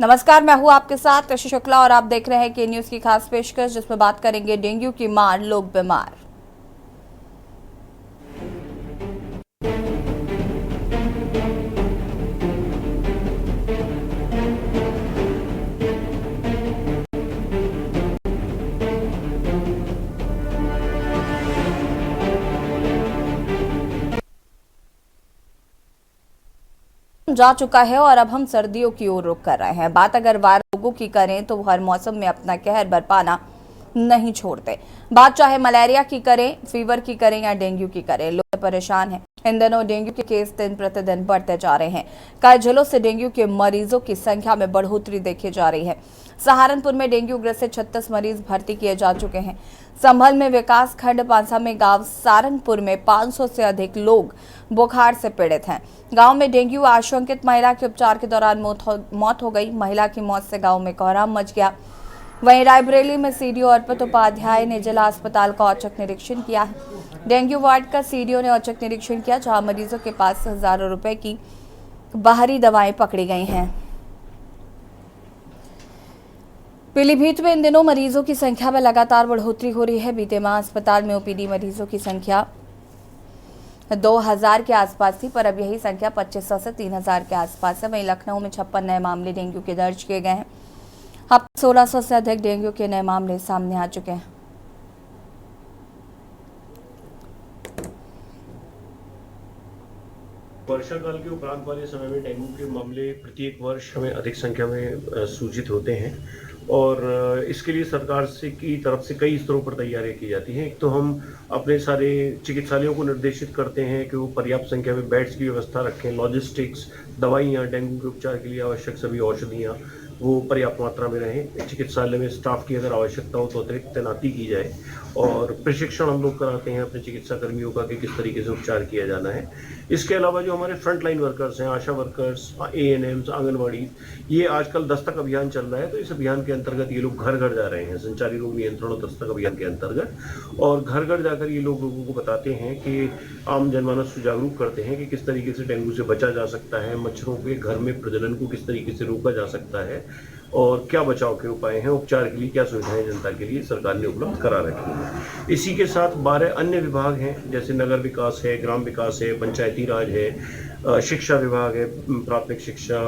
नमस्कार, मैं हूं आपके साथ ऋषि शुक्ला और आप देख रहे हैं के न्यूज की खास पेशकश, जिसमें बात करेंगे डेंगू की मार, लोग बीमार। जा चुका है और अब हम सर्दियों की ओर रुख कर रहे हैं। बात अगर वायरल रोगों की करें तो हर मौसम में अपना कहर बरपाना नहीं छोड़ते। बात चाहे मलेरिया की करें, फीवर की करें या डेंगू की करें, लोग परेशान हैं। इन दिनों डेंगू के केस दिन प्रतिदिन बढ़ते जा रहे हैं। कई जिलों से डेंगू के मरीजों की संख्या में बढ़ोतरी देखी जा रही है। सहारनपुर में डेंगू ग्रस्त 36 मरीज भर्ती किए जा चुके हैं। संभल में विकास खंड पांसा में गांव सारनपुर में 500 से अधिक लोग बुखार से पीड़ित हैं। गांव में डेंगू आशंकित महिला के उपचार के दौरान मौत हो गई। महिला की मौत से गांव में कोहराम मच गया। वहीं रायबरेली में सीडीओ अर्पित उपाध्याय ने जिला अस्पताल का औचक निरीक्षण किया है। डेंगू वार्ड का सीडीओ ने औचक निरीक्षण किया, जहां मरीजों के पास हजारों रुपए की बाहरी दवाएं पकड़ी गई हैं। पीलीभीत में इन दिनों मरीजों की संख्या में लगातार बढ़ोतरी हो रही है। बीते माह अस्पताल में ओपीडी मरीजों की संख्या 2000 के आसपास थी, पर अब यही संख्या 2500 से 3000 के आसपास है। वहीं लखनऊ में 56 नए मामले डेंगू के दर्ज किए गए हैं। अब 1600 से अधिक डेंगू के नए मामले सामने आ चुके हैं। वर्षा काल के उपरांत वाले समय में डेंगू के मामले प्रत्येक वर्ष हमें अधिक संख्या में सूचित होते हैं और इसके लिए सरकार की तरफ से कई स्तरों पर तैयारियां की जाती हैं। एक तो हम अपने सारे चिकित्सालयों को निर्देशित करते हैं कि वो पर्याप्त संख्या में बेड्स की व्यवस्था रखें, लॉजिस्टिक्स, दवाइयाँ, डेंगू के उपचार के लिए आवश्यक सभी औषधियाँ वो पर्याप्त मात्रा में रहें। चिकित्सालय में स्टाफ की अगर आवश्यकता हो तो अतिरिक्त तैनाती की जाए और प्रशिक्षण हम लोग कराते हैं अपने चिकित्सा कर्मियों का कि किस तरीके से उपचार किया जाना है। इसके अलावा जो हमारे फ्रंट लाइन वर्कर्स हैं, आशा वर्कर्स, एएनएम्स, आंगनवाड़ी, ये आजकल दस्तक अभियान चल रहा है, तो इस अभियान के अंतर्गत ये लोग घर घर जा रहे हैं, संचारी रोग नियंत्रण और दस्तक अभियान के अंतर्गत, और घर घर जाकर ये लोग लोगों को बताते हैं कि आम जनमानस को जागरूक करते हैं कि किस तरीके से डेंगू से बचा जा सकता है, मच्छरों के घर में प्रजनन को किस तरीके से रोका जा सकता है और क्या बचाव के उपाय हैं, उपचार के लिए क्या सुविधाएं जनता के लिए सरकार ने उपलब्ध करा रखी हैं। इसी के साथ 12 अन्य विभाग हैं, जैसे नगर विकास है, ग्राम विकास है, पंचायती राज है, शिक्षा विभाग है, प्राथमिक शिक्षा,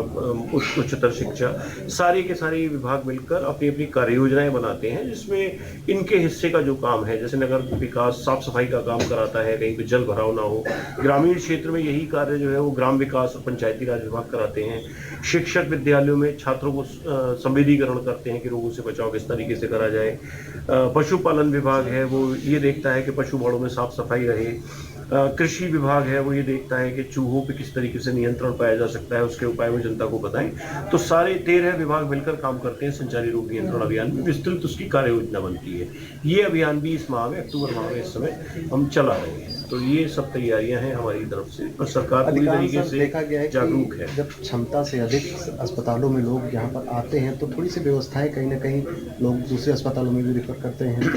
उच्चतर शिक्षा, सारे के सारे विभाग मिलकर अपनी अपनी कार्य योजनाएं बनाते हैं, जिसमें इनके हिस्से का जो काम है, जैसे नगर विकास साफ सफाई का काम कराता है, कहीं पे जल भराव ना हो। ग्रामीण क्षेत्र में यही कार्य जो है वो ग्राम विकास और पंचायती राज विभाग कराते हैं। शिक्षक विद्यालयों में छात्रों को संवेदीकरण करते हैं कि रोगों से बचाव किस तरीके से करा जाए। पशुपालन विभाग है, वो ये देखता है कि पशु बाड़ों में साफ सफाई रहे। कृषि विभाग है, वो ये देखता है कि चूहों पे किस तरीके से नियंत्रण पाया जा सकता है, उसके उपाय में जनता को बताएं। तो सारे 13 विभाग मिलकर काम करते हैं संचारी रोग नियंत्रण अभियान में, विस्तृत उसकी कार्य योजना बनती है। ये अभियान भी इस माह में, अक्टूबर माह में इस समय हम चला रहे हैं। तो ये सब तैयारियां हैं हमारी तरफ से और सरकार पूरी तरीके से देखा गया है जागरूक है। जब क्षमता से अधिक अस्पतालों में लोग यहाँ पर आते हैं तो थोड़ी सी व्यवस्थाएं कहीं ना कहीं लोग दूसरे अस्पतालों में भी रेफर करते हैं,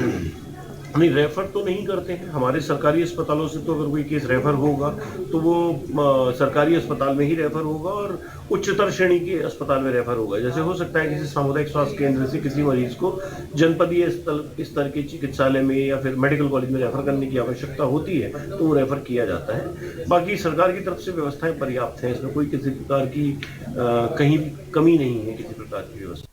तो नहीं, रेफर तो नहीं करते हैं। हमारे सरकारी अस्पतालों से तो अगर कोई केस रेफर होगा तो वो सरकारी अस्पताल में ही रेफर होगा और उच्चतर श्रेणी के अस्पताल में रेफर होगा। जैसे हो सकता है किसी सामुदायिक स्वास्थ्य केंद्र से किसी मरीज को जनपदीय स्तर के चिकित्सालय में या फिर मेडिकल कॉलेज में रेफर करने की आवश्यकता होती है तो वो रेफर किया जाता है। बाकी सरकार की तरफ से व्यवस्थाएं पर्याप्त हैं, इसमें कोई किसी प्रकार की कहीं कमी नहीं है किसी प्रकार की व्यवस्था।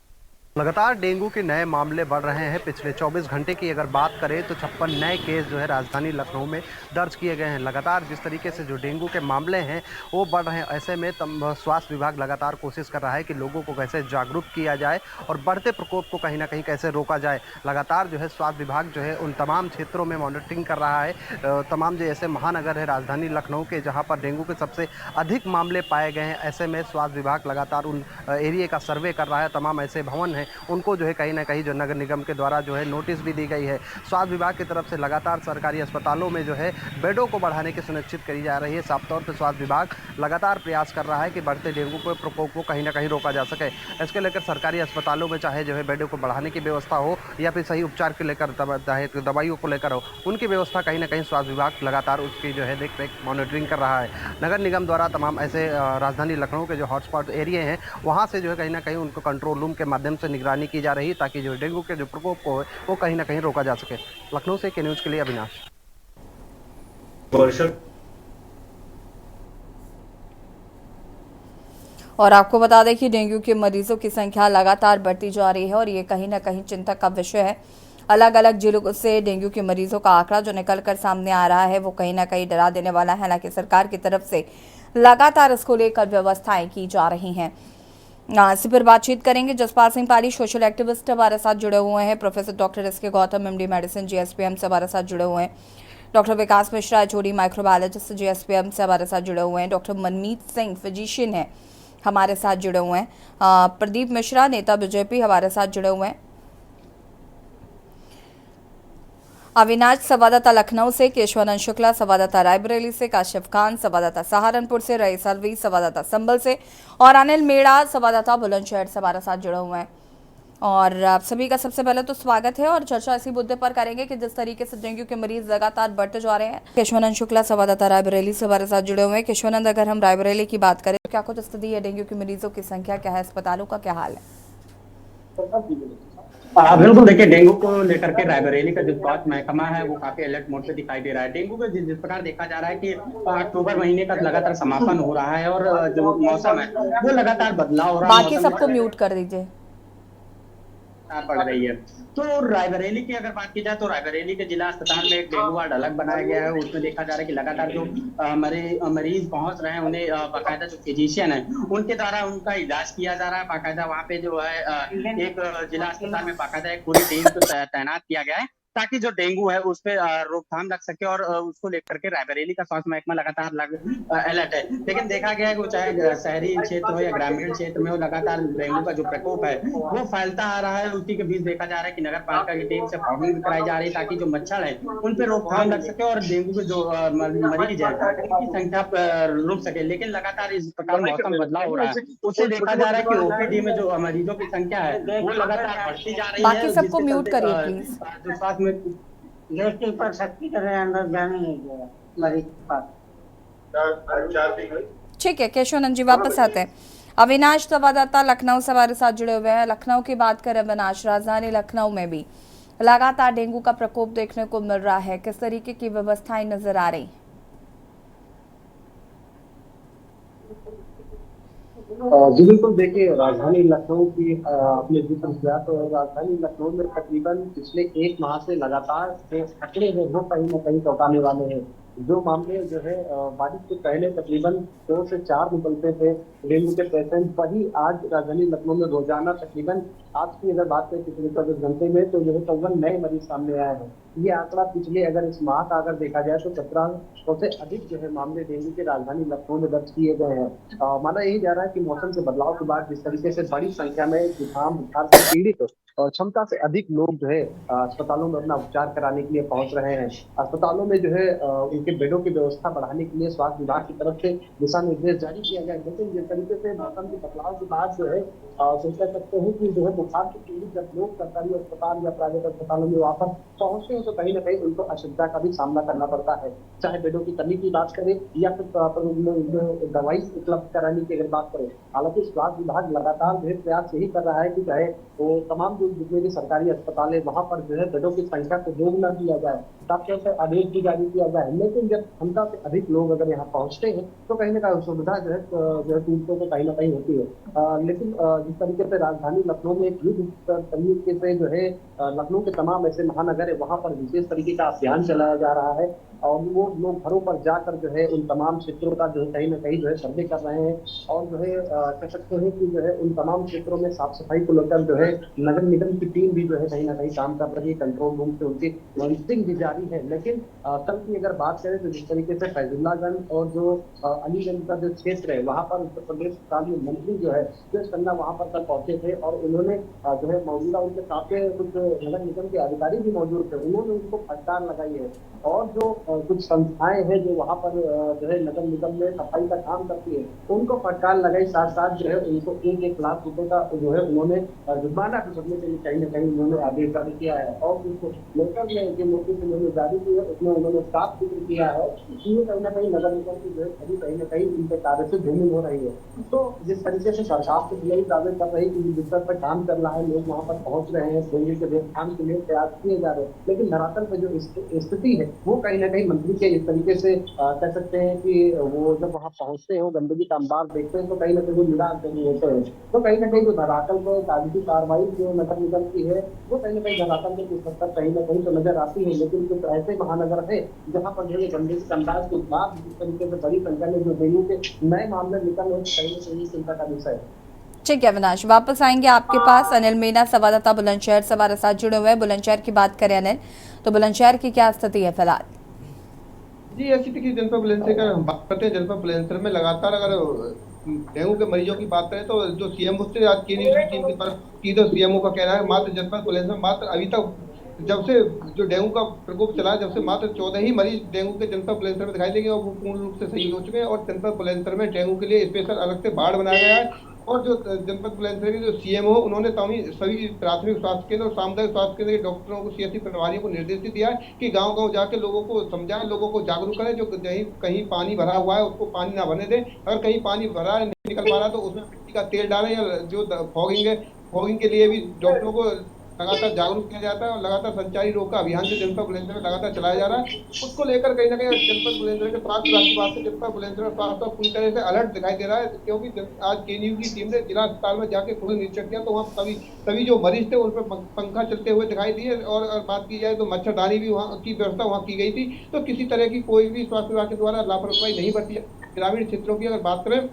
लगातार डेंगू के नए मामले बढ़ रहे हैं। पिछले 24 घंटे की अगर बात करें तो 56 नए केस जो है राजधानी लखनऊ में दर्ज किए गए हैं। लगातार जिस तरीके से जो डेंगू के मामले हैं वो बढ़ रहे हैं, ऐसे में स्वास्थ्य विभाग लगातार कोशिश कर रहा है कि लोगों को कैसे जागरूक किया जाए और बढ़ते प्रकोप को कहीं ना कहीं कैसे रोका जाए। लगातार जो है स्वास्थ्य विभाग जो है उन तमाम क्षेत्रों में मॉनिटरिंग कर रहा है। तमाम जो ऐसे महानगर है राजधानी लखनऊ के जहाँ पर डेंगू के सबसे अधिक मामले पाए गए हैं, ऐसे में स्वास्थ्य विभाग लगातार उन एरिया का सर्वे कर रहा है। तमाम ऐसे भवन हैं उनको जो है कहीं ना कहीं जो नगर निगम के द्वारा जो है नोटिस भी दी गई है। स्वास्थ्य विभाग की तरफ से लगातार सरकारी अस्पतालों में जो है बेडों को बढ़ाने की सुनिश्चित करी जा रही है। साफ तौर पर स्वास्थ्य विभाग लगातार प्रयास कर रहा है कि बढ़ते डेंगू के प्रकोप को कहीं ना कहीं रोका जा सके। इसके लेकर सरकारी अस्पतालों में चाहे जो है बेडों को बढ़ाने की व्यवस्था हो या फिर सही उपचार को लेकर चाहे दवाइयों को लेकर हो, उनकी व्यवस्था कहीं ना कहीं स्वास्थ्य विभाग लगातार उसकी जो है देख रेख मॉनिटरिंग कर रहा है। नगर निगम द्वारा तमाम ऐसे राजधानी लखनऊ के जो हॉटस्पॉट एरिया हैं वहाँ से जो है कहीं ना कहीं उनको कंट्रोल रूम के माध्यम से निगरानी की जा रही है ताकि जो डेंगू के जो प्रकोप को है वो कहीं ना कहीं रोका जा सके। लखनऊ से के न्यूज़ के लिए अविनाश। और आपको बता दें कि डेंगू के मरीजों की संख्या लगातार बढ़ती जा रही है और ये कहीं ना कहीं चिंता का विषय है। अलग अलग जिलों से डेंगू के मरीजों का आंकड़ा जो निकलकर सामने आ रहा है वो कहीं ना कहीं डरा देने वाला है। हालांकि सरकार की तरफ से लगातार इसको लेकर व्यवस्थाएं की जा रही हैं। इसी पर बातचीत करेंगे। जसपाल सिंह पाली सोशल एक्टिविस्ट हमारे साथ जुड़े हुए हैं। प्रोफेसर डॉक्टर एस के गौतम MD मेडिसिन GSPM से हमारे साथ जुड़े हुए हैं। डॉक्टर विकास मिश्रा जोड़ी माइक्रोबायोलॉजिस्ट GSPM से हमारे साथ जुड़े हुए हैं। डॉक्टर मनमीत सिंह फिजिशियन है हमारे साथ जुड़े हुए हैं। प्रदीप मिश्रा नेता बीजेपी हमारे साथ जुड़े हुए हैं। अविनाश संवाददाता लखनऊ से, केशवानंद शुक्ला संवाददाता रायबरेली से, काशिफ खान संवाददाता सहारनपुर से, रईस अलवी संवाददाता संभल से और अनिल मेड़ा संवाददाता बुलंदशहर से हमारे साथ जुड़े हुए हैं। और आप सभी का सबसे पहले तो स्वागत है और चर्चा इसी मुद्दे पर करेंगे कि जिस तरीके से डेंगू के मरीज लगातार बढ़ते जा रहे हैं। केशवानंद शुक्ला संवाददाता रायबरेली से हमारे साथ जुड़े हुए हैं। केशवानंद, अगर हम रायबरेली की बात करें तो क्या कुछ स्थिति है? डेंगू के मरीजों की संख्या क्या है? अस्पतालों का क्या हाल है? बिल्कुल, देखिए डेंगू को लेकर के रायबरेली का जो स्वास्थ्य महकमा है वो काफी अलर्ट मोड पे दिखाई दे रहा है। डेंगू का जिस प्रकार देखा जा रहा है कि अक्टूबर महीने का लगातार समापन हो रहा है और जो मौसम है वो लगातार बदलाव हो रहा है। बाकी सबको म्यूट कर दीजिए। पड़ रही है तो रायबरेली की अगर बात की जाए तो रायबरेली के जिला अस्पताल में एक डेंगू वार्ड अलग बनाया गया है। उसमें देखा जा रहा है कि लगातार जो मरीज पहुंच रहे हैं उन्हें बाकायदा जो फिजिशियन है उनके द्वारा उनका इलाज किया जा रहा है। बाकायदा वहाँ पे जो है एक जिला अस्पताल में बाकायदा एक पूरी टीम को तैनात किया गया है ताकि जो डेंगू है उस पर रोकथाम रख सके और उसको लेकर के रायबरेली का स्वास्थ्य महकमा लगातार अलर्ट है। लेकिन देखा गया है कि चाहे शहरी क्षेत्र हो या ग्रामीण क्षेत्र में हो, लगातार डेंगू का जो प्रकोप है वो फैलता आ रहा है। उसी के बीच देखा जा रहा है कि नगर पालिका की टीम से फॉगिंग कराई जा रही है ताकि जो मच्छर है उन पर रोकथाम रख सके और डेंगू के जो मरीज है उनकी संख्या रुक सके। लेकिन लगातार इस प्रकार मौसम बदलाव हो रहा है उससे देखा जा रहा है कि OPD में जो मरीजों की संख्या है वो लगातार बढ़ती जा रही है। बाकी सबको म्यूट करिए प्लीज। जो स्वास्थ्य गेट के ऊपर शक्ति तरह अंदर जाने नहीं दिया मरीज के पास। ठीक है केशवानंद जी, वापस आते हैं। अविनाश संवाददाता लखनऊ से हमारे साथ जुड़े हुए हैं। लखनऊ की बात करें अविनाश, राजधानी लखनऊ में भी लगातार डेंगू का प्रकोप देखने को मिल रहा है। किस तरीके की व्यवस्थाएं नजर आ रही? जी बिल्कुल, देखिए राजधानी लखनऊ की आपने जिक्र किया तो राजधानी लखनऊ में तकरीबन पिछले एक माह से लगातार आंकड़े जो वो कहीं न कहीं चौंकाने वाले हैं। जो मामले जो है बारिश से पहले तकरीबन 2 से 4 निकलते थे डेंगू के पेशेंट, वही आज राजधानी लखनऊ में रोजाना तकरीबन आज की अगर बात करें पिछले 24 घंटे में तो जो है 54 नए मरीज सामने आए हैं। ये आंकड़ा पिछले अगर इस माह का अगर देखा जाए तो 1700 से अधिक जो है मामले डेंगू के राजधानी लखनऊ में दर्ज किए गए हैं। माना यही जा रहा है कि मौसम से बदलाव के बाद जिस तरीके से बड़ी संख्या में जुकाम बुखार से पीड़ित और क्षमता से अधिक लोग जो है अस्पतालों में अपना उपचार कराने के लिए पहुंच रहे हैं। अस्पतालों में जो है उनके बेडों की व्यवस्था बढ़ाने के लिए स्वास्थ्य विभाग की तरफ से दिशा निर्देश जारी किया गया। लेकिन जिस तरीके से मौसम के बदलाव के बाद जो है सोच सकते हैं कि जो है बुखार से पीड़ित जब लोग सरकारी अस्पताल या प्राइवेट अस्पतालों में वापस पहुंचते हैं तो कहीं ना कहीं उनको असुविधा का भी सामना करना पड़ता है। चाहे बेडों की कमी की बात करें या फिर दवाई उपलब्ध कराने की अगर बात करें। हालांकि स्वास्थ्य विभाग लगातार जो है प्रयास यही कर रहा है कि चाहे वो तमाम जितने भी सरकारी अस्पताल है वहां पर जो है बेडों की संख्या को दोगुना किया जाए, साथ साथ आदेश भी जारी किया जाए। लेकिन जब क्षमता से अधिक लोग अगर यहाँ पहुंचते हैं तो कहीं ना कहीं सुविधा जो है पीड़ितों को कहीं ना कहीं होती है। लेकिन जिस तरीके से राजधानी लखनऊ में एक युद्ध तरीके से जो है लखनऊ के तमाम ऐसे महानगर है वहां पर विशेष तरीके का अभियान चलाया जा रहा है और वो लोग घरों पर जाकर जो है उन तमाम क्षेत्रों का जो है कहीं ना कहीं जो है सर्वे कर रहे हैं, और जो है कह सकते हैं कि जो है उन तमाम क्षेत्रों में साफ सफाई को लेकर जो है नगर निगम की टीम भी जो है कहीं ना कहीं काम कर रही है, कंट्रोल रूम से उनकी मॉनिटरिंग भी जारी है। लेकिन कल की अगर बात करें तो जिस तरीके से फैजुल्लागंज और जो अलीगंज का जो क्षेत्र है वहां पर उत्तर प्रदेश कानून मंत्री जो है सुरेश खन्ना वहां पर कल पहुंचे थे, और उन्होंने जो है मौजूदा उनके साथ कुछ नगर निगम के अधिकारी भी मौजूद थे, उन्होंने उनको फटकार लगाई है। और जो कुछ संस्थाएं हैं जो वहां पर जो है नगर निगम में सफाई का काम करती है उनको फटकार लगाई, साथ साथ जो है उनको 1-1 लाख रुपए का जो है उन्होंने जुर्माना भी भरने के लिए कहीं ना कहीं उन्होंने आदेश जारी किया है। और उसको लेकर में जो नोटिस उन्होंने जारी की है उसमें उन्होंने साफ जिक्र किया है कि ये कहीं ना कहीं नगर निगम की जो है अभी कहीं ना कहीं इनके कार्य से धूमिल हो रही है। तो जिस तरीके से सरकार तो यही दावे कर रही है कि जिस पर काम कर रहा है, लोग वहां पर पहुंच रहे हैं, डेंगू के रोकथाम के लिए प्रयास किए जा रहे हैं, लेकिन धरातल पर जो स्थिति है वो कहीं ना कहीं मंत्री के इस तरीके से कह सकते हैं कि वो जब वहां पहुंचते हैं, वो गंदगी का अंबार देखते हैं तो कहीं ना कहीं वो निराश नहीं होते हैं। तो कहीं ना कहीं जो धरातल पर कागजी कार्रवाई जो नगर निगम की है वो कहीं ना कहीं धरातल के कुछ हद तक कहीं ना कहीं तो नजर आती है, लेकिन कुछ ऐसे महानगर है जहाँ पर जो है गंदगी के अंदाज के बाद जिस तरीके से बड़ी संख्या में जो डेंगू के नए मामले निकल रहे हैं, कहीं ना कहीं चिंता का विषय है। ठीक है अविनाश, वापस आएंगे आपके पास। अनिल मीना संवाददाता बुलंदशहर से हमारे साथ जुड़े हुए हैं। बुलंदशहर की बात करें अनिल, तो बुलंदशहर की क्या स्थिति है फिलहाल? जी ऐसी देखिए, जनपद बुलंदशहर का हम बात करते हैं। जनपद बुलंदशहर में लगातार अगर डेंगू के मरीजों की बात करें तो जो सीएमओ से आज की न्यूज की टीम की तरफ की, तो सीएमओ का कहना है मात्र जनपद बुलंदशहर मात्र अभी तक जब से जो डेंगू का प्रकोप चला, जब से मात्र 14 ही मरीज डेंगू के जनपद बुलंदशहर में दिखाई देंगे और वो पूर्ण रूप से सही हो चुके हैं। और जनपद बुलंदशहर में डेंगू के लिए स्पेशल अलग से वार्ड बनाया गया है। और जो जनपद बुलंदशहर के जो सीएमओ उन्होंने सभी प्राथमिक स्वास्थ्य केंद्र और सामुदायिक स्वास्थ्य केंद्र के डॉक्टरों को, सीएससी प्रभारियों को निर्देश दिया है कि गांव-गांव जाकर लोगों को समझाएं, लोगों को जागरूक करें। जो कहीं पानी भरा हुआ है उसको पानी ना भरने दें, अगर कहीं पानी भरा है नहीं निकल पा रहा तो उसमें मिट्टी का तेल डालें, या जो फॉगिंग है फॉगिंग के लिए भी डॉक्टरों को लगातार जागरूक किया जाता है। और लगातार संचारी रोग का अभियान जो जनपद बुलंदशहर में लगातार चलाया जा रहा है, उसको लेकर कहीं ना कहीं जनपद बुलंदशहर के स्वास्थ्य विभाग की बात से जनपद बुलंदशहर में स्वास्थ्य पूरी तरह से अलर्ट दिखाई दे रहा है। क्योंकि आज केएनयू की टीम ने जिला अस्पताल में जाके खुद निरीक्षण किया तो वहाँ सभी जो मरीज थे उन पर पंखा चलते हुए दिखाई दिए। और बात की जाए तो मच्छरदानी भी वहाँ की व्यवस्था वहाँ की गई थी। तो किसी तरह की कोई भी स्वास्थ्य विभाग के द्वारा लापरवाही नहीं बरती। ग्रामीण क्षेत्रों की अगर बात करें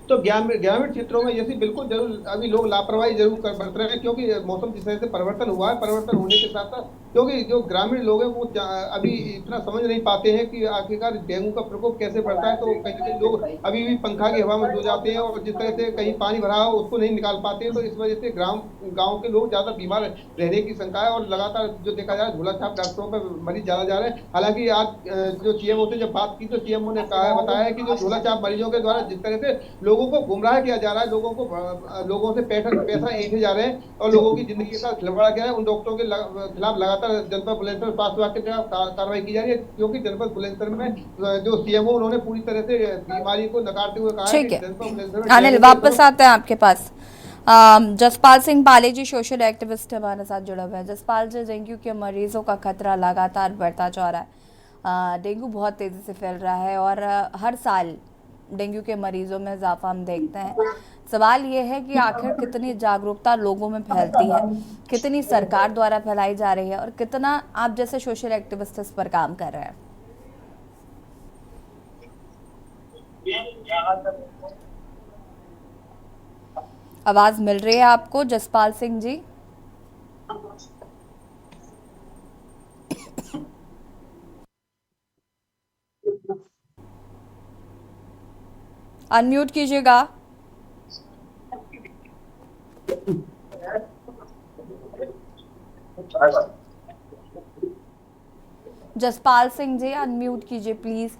तो ग्रामीण क्षेत्रों में जैसे बिल्कुल जरूर अभी लोग लापरवाही जरूर बरत रहे हैं, क्योंकि मौसम जिस तरह से परिवर्तन हुआ है, परिवर्तन होने के साथ साथ क्योंकि जो ग्रामीण लोग हैं वो अभी इतना समझ नहीं पाते हैं कि आखिरकार डेंगू का प्रकोप कैसे बढ़ता है। तो कहीं कहीं लोग अभी भी पंखा की हवा में सो जाते हैं और जिस तरह से कहीं पानी भरा हो उसको नहीं निकाल पाते हैं। तो इस वजह से गाँव के लोग ज्यादा बीमार रहने की शंका है। और लगातार जो देखा जा रहा है झोला छाप डॉक्टरों पर मरीज ज्यादा जा रहे हैं। हालांकि आज जो सीएमओ से जब बात की तो सीएमओ ने बताया है कि जो झोला छाप मरीजों के द्वारा जिस तरह से लोगों को गुमराह किया जा रहा है, लोगों से पैसा ऐंठे जा रहे हैं और लोगों की जिंदगी का खिलवाड़ा किया है, उन डॉक्टरों के खिलाफ लगातार जनपद बुलंदशहर स्वास्थ्य विभाग के खिलाफ कार्रवाई की जा रही है। क्योंकि जनपद बुलंदशहर में जो सीएमओ उन्होंने पूरी तरह से बीमारी को नकारते हुए कहा है कि जनपद बुलंदशहर में अनिल वापस आते हैं आपके पास। जसपाल सिंह पाले जी सोशल एक्टिविस्ट हमारे साथ जुड़े हुए हैं। जसपाल जी, डेंगू के मरीजों का खतरा लगातार बढ़ता जा रहा है। डेंगू बहुत तेजी से फैल रहा है और हर साल डेंगू के मरीजों में इजाफा हम देखते हैं। सवाल ये है कि आखिर कितनी जागरूकता लोगों में फैलती है, कितनी सरकार द्वारा फैलाई जा रही है और कितना आप जैसे सोशल एक्टिविस्ट इस पर काम कर रहे हैं? आवाज मिल रही है आपको जसपाल सिंह जी? अनम्यूट कीजिएगा। जसपाल सिंह जी अनम्यूट कीजिए प्लीज।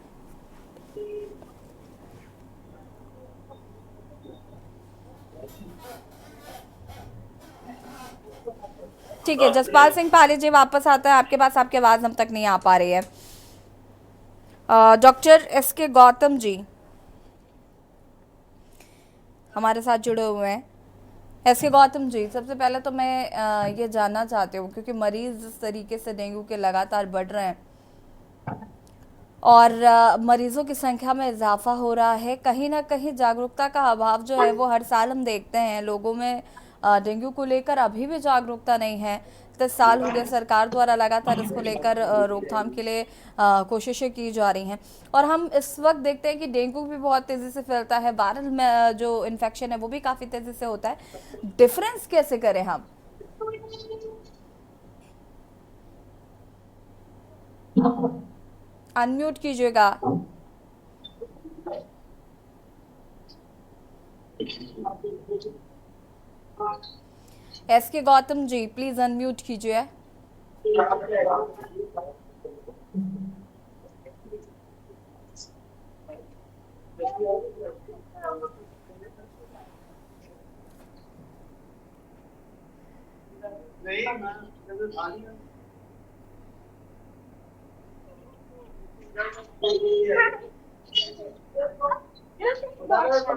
ठीक है जसपाल सिंह पाले जी वापस आता है आपके पास, आपकी आवाज हम तक नहीं आ पा रही है। डॉक्टर एसके गौतम जी हमारे साथ जुड़े हुए हैं। एसके गौतम जी, सबसे पहले तो मैं ये जानना चाहती हूँ क्योंकि मरीज जिस तरीके से डेंगू के लगातार बढ़ रहे हैं और मरीजों की संख्या में इजाफा हो रहा है, कहीं ना कहीं जागरूकता का अभाव जो है वो हर साल हम देखते हैं लोगों में। डेंगू को लेकर अभी भी जागरूकता नहीं है। 10 साल हो गए, सरकार द्वारा लगातार इसको लेकर रोकथाम के लिए कोशिशें की जा रही हैं। और हम इस वक्त देखते हैं कि डेंगू भी बहुत तेजी से फैलता है, वायरल में जो इन्फेक्शन है वो भी काफी तेजी से होता है। डिफरेंस कैसे करें हम? अनम्यूट कीजिएगा। SK Gautam ji, please unmute कीजिए।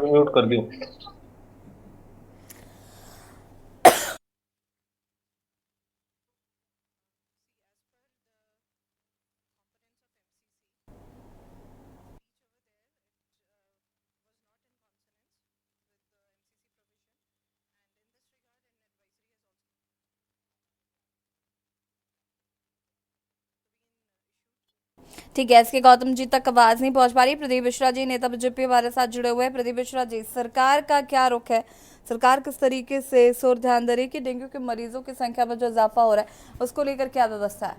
म्यूट कर दियो। ठीक है, एसके गौतम जी तक आवाज नहीं पहुंच पा रही। प्रदीप मिश्रा जी नेता बीजेपी हमारे साथ जुड़े हुए हैं। प्रदीप मिश्रा जी, सरकार का क्या रुख है? सरकार किस तरीके से इस ओर ध्यान दे रही है कि डेंगू के मरीजों की संख्या में जो इजाफा हो रहा है उसको लेकर क्या व्यवस्था है?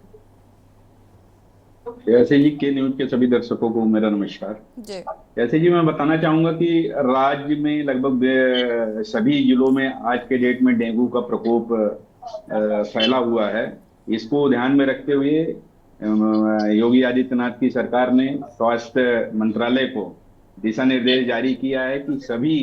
ऐसे जी के न्यूज के सभी दर्शकों को मेरा नमस्कार जी। ऐसे जी मैं बताना चाहूंगा कि राज्य में लगभग सभी जिलों में आज के डेट में डेंगू का प्रकोप फैला हुआ है। इसको ध्यान में रखते हुए योगी आदित्यनाथ की सरकार ने स्वास्थ्य मंत्रालय को दिशा निर्देश जारी किया है कि सभी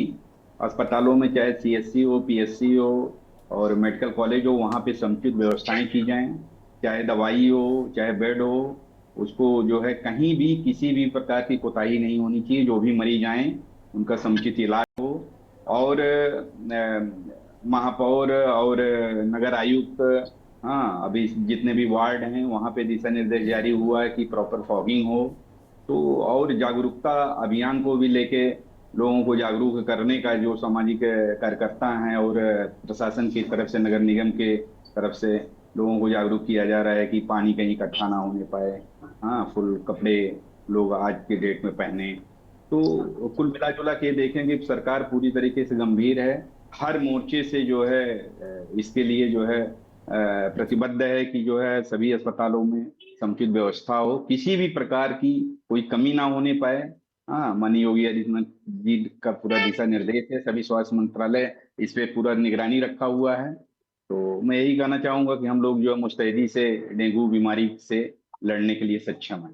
अस्पतालों में चाहे सीएससी हो, पीएससी हो और मेडिकल कॉलेज हो, वहां पे समुचित व्यवस्थाएं की जाएं। चाहे दवाई हो, चाहे बेड हो, उसको जो है कहीं भी किसी भी प्रकार की कोताही नहीं होनी चाहिए। जो भी मरीज आए उनका समुचित इलाज हो। और महापौर और नगर आयुक्त, हाँ, अभी जितने भी वार्ड हैं वहां पे दिशा निर्देश जारी हुआ है कि प्रॉपर फॉगिंग हो। तो और जागरूकता अभियान को भी लेके लोगों को जागरूक करने का जो सामाजिक कार्यकर्ता हैं और प्रशासन की तरफ से, नगर निगम के तरफ से लोगों को जागरूक किया जा रहा है कि पानी कहीं इकट्ठा ना होने पाए। हाँ, फुल कपड़े लोग आज के डेट में पहने। तो कुल मिला जुला के देखें कि सरकार पूरी तरीके से गंभीर है, हर मोर्चे से जो है इसके लिए जो है प्रतिबद्ध है कि जो है सभी अस्पतालों में समुचित व्यवस्था हो, किसी भी प्रकार की कोई कमी ना होने पाए। हाँ, माननीय योगी आदित्यनाथ जी का पूरा दिशा निर्देश है, सभी स्वास्थ्य मंत्रालय इस पे पूरा निगरानी रखा हुआ है। तो मैं यही कहना चाहूंगा कि हम लोग जो है मुस्तैदी से डेंगू बीमारी से लड़ने के लिए सक्षम हैं।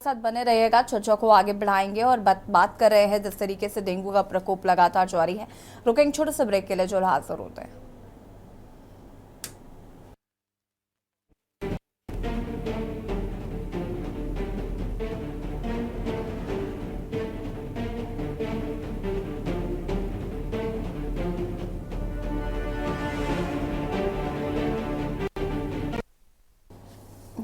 साथ बने रहिएगा, चर्चा को आगे बढ़ाएंगे और बात कर रहे हैं जिस तरीके से डेंगू का प्रकोप लगातार जारी है। रुकेंगे छोटे से ब्रेक के लिए, जो हाजिर होते हैं।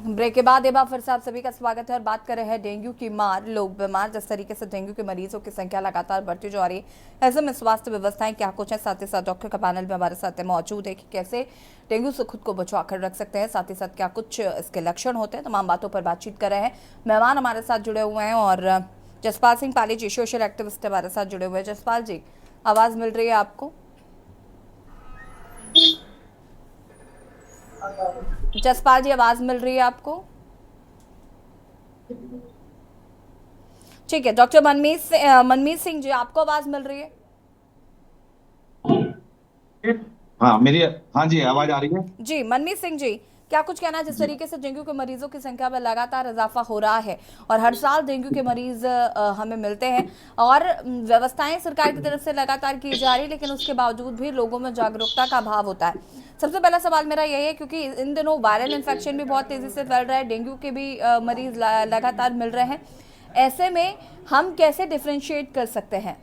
ब्रेक के बाद एक बार फिर से आप सभी का स्वागत है और बात कर रहे हैं डेंगू की मार, लोग बीमार। जिस तरीके से डेंगू के मरीजों की संख्या लगातार बढ़ती जा रही है, ऐसे में स्वास्थ्य व्यवस्थाएं क्या कुछ है, साथ ही साथ डॉक्टर का पैनल भी हमारे साथ मौजूद है कि कैसे डेंगू से खुद को बचा कर रख सकते हैं, साथ ही साथ क्या कुछ इसके लक्षण होते हैं। तमाम बातों पर बातचीत कर रहे हैं। मेहमान हमारे साथ जुड़े हुए हैं और जसपाल सिंह पाली जी, सोशल एक्टिविस्ट हमारे साथ जुड़े हुए हैं। जसपाल जी, आवाज मिल रही है आपको? जसपाल जी, आवाज मिल रही है आपको? ठीक है, डॉक्टर मनमीत सिंह जी, आपको आवाज मिल रही है? हाँ जी, आवाज आ रही है जी। मनमीत सिंह जी, क्या कुछ कहना है? जिस तरीके से डेंगू के मरीजों की संख्या में लगातार इजाफा हो रहा है और हर साल डेंगू के मरीज हमें मिलते हैं और व्यवस्थाएं सरकार की तरफ से लगातार की जा रही, लेकिन उसके बावजूद भी लोगों में जागरूकता का अभाव होता है। सबसे पहला सवाल मेरा यही है, क्योंकि इन दिनों वायरल इन्फेक्शन भी बहुत तेजी से फैल रहा है, डेंगू के भी मरीज लगातार मिल रहे हैं। ऐसे में हम कैसे डिफरेंशिएट कर सकते हैं?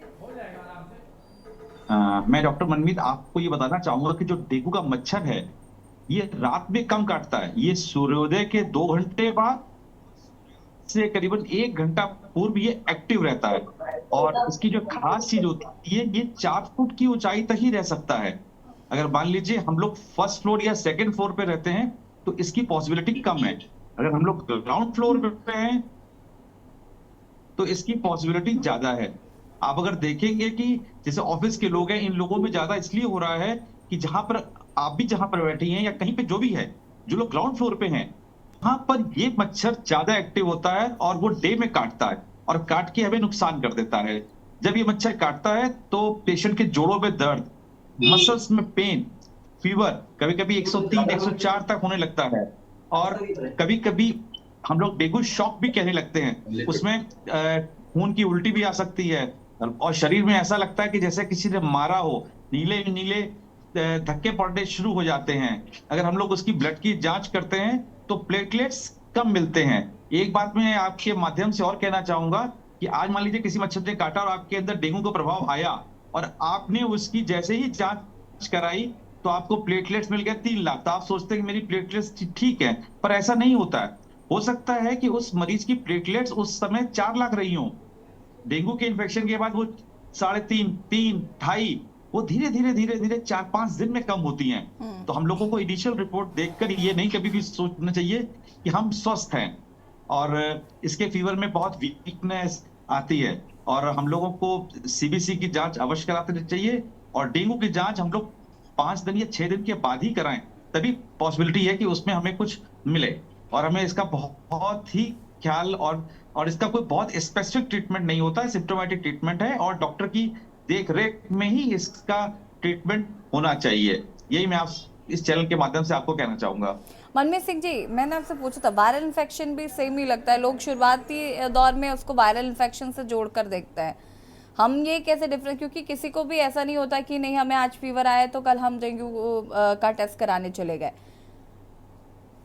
मैं डॉक्टर मनमीत आपको ये बताना चाहूंगा कि जो डेंगू का मच्छर है ये रात में कम काटता है। ये सूर्योदय के 2 घंटे बाद से करीबन 1 घंटा पूर्व ये एक्टिव रहता है। और इसकी जो खास चीज होती है, ये 4 फुट की ऊंचाई तक ही रह सकता है। अगर मान लीजिए हम लोग फर्स्ट फ्लोर या सेकंड फ्लोर पे रहते हैं तो इसकी पॉसिबिलिटी कम है। अगर हम लोग ग्राउंड फ्लोर पे हैं तो इसकी पॉसिबिलिटी ज्यादा है। आप अगर देखेंगे कि जैसे ऑफिस के लोग हैं, इन लोगों में ज्यादा इसलिए हो रहा है कि जहां पर आप भी जहां पर बैठी हैं या कहीं पे जो भी है, जो लोग ग्राउंड फ्लोर पे हैं, वहां पर ये मच्छर ज्यादा एक्टिव होता है और वो डे में काटता है और काट के हमें नुकसान कर देता है। जब ये मच्छर काटता है तो पेशेंट के जोड़ों में दर्द, मसल्स में पेन, फीवर कभी कभी 103, 104 तक होने लगता है। और कभी कभी हम लोग डेंगू शॉक भी कहने लगते हैं। उसमें खून की उल्टी भी आ सकती है और शरीर में ऐसा लगता है कि जैसे किसी ने मारा हो, नीले नीले धक्के पड़ने शुरू हो जाते हैं। अगर हम लोग उसकी ब्लड की जांच करते हैं तो प्लेटलेट्स कम मिलते हैं। एक बात मैं आपके माध्यम से और कहना चाहूंगा कि आज मान लीजिए किसी मच्छर ने काटा और आपके अंदर डेंगू का प्रभाव आया और आपने उसकी जैसे ही जांच कराई तो आपको प्लेटलेट्स मिल गए 3 लाख, तो आप सोचते हैं कि मेरी प्लेटलेट्स ठीक है, पर ऐसा नहीं होता है। हो सकता है कि उस मरीज की प्लेटलेट्स उस समय 4 लाख रही हों, डेंगू के इन्फेक्शन के बाद वो 3.5, 3, 2.5, वो धीरे धीरे धीरे धीरे 4-5 दिन में कम होती हैं। तो हम लोगों को इनिशियल रिपोर्ट देखकर ये नहीं कभी भी सोचना चाहिए कि हम स्वस्थ हैं। और इसके फीवर में बहुत वीकनेस आती है और हम लोगों को सीबीसी की जांच अवश्य करानी चाहिए। और डेंगू की जांच हम लोग 5 दिन या 6 दिन के बाद ही कराएं, तभी पॉसिबिलिटी है कि उसमें हमें कुछ मिले। और हमें इसका बहुत ही ख्याल और इसका कोई बहुत स्पेसिफिक ट्रीटमेंट नहीं होता है, सिम्प्टोमेटिक ट्रीटमेंट है और डॉक्टर की देख रेख में ही इसका ट्रीटमेंट होना चाहिए। यही मैं आप इस चैनल के माध्यम से आपको कहना चाहूंगा। मनमीत सिंह जी, मैंने आपसे पूछा था, वायरल इन्फेक्शन भी सेम ही लगता है, लोग शुरुआती दौर में उसको वायरल इन्फेक्शन से जोड़कर देखते हैं। हम ये कैसे डिफरेंस, क्योंकि किसी को भी ऐसा नहीं होता कि नहीं हमें आज फीवर आया तो कल हम डेंगू का टेस्ट कराने चले गए।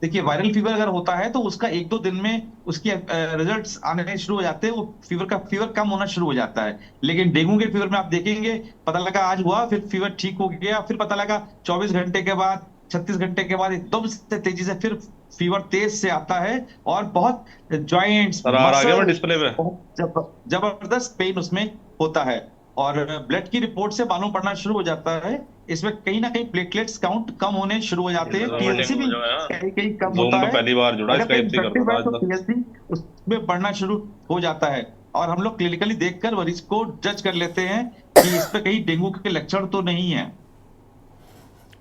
देखिए, वायरल फीवर अगर होता है तो उसका 1-2 दिन में उसके रिजल्ट्स आने शुरू हो जाते हैं, वो फीवर कम होना शुरू हो जाता है। लेकिन डेंगू के फीवर में आप देखेंगे, पता लगा आज हुआ, फिर फीवर ठीक हो गया, फिर पता लगा 24 घंटे के बाद, 36 घंटे के बाद एकदम से तेजी से फिर फीवर तेज से आता है और बहुत जॉइंट्स, डिस्प्ले पे जबरदस्त पेन उसमें होता है। और ब्लड की रिपोर्ट से मालूम पड़ना शुरू हो जाता है, इसमें कहीं ना कहीं प्लेटलेट्स काउंट कम होने शुरू हो जाते हैं, टीएलसी भी कहीं कम होता है, पहली बार जुड़ा टीएलसी उसमें बढ़ना शुरू हो जाता है। और हम लोग क्लिनिकली देखकर मरीज को जज कर लेते हैं कि इस पे कहीं डेंगू के लक्षण तो नहीं है।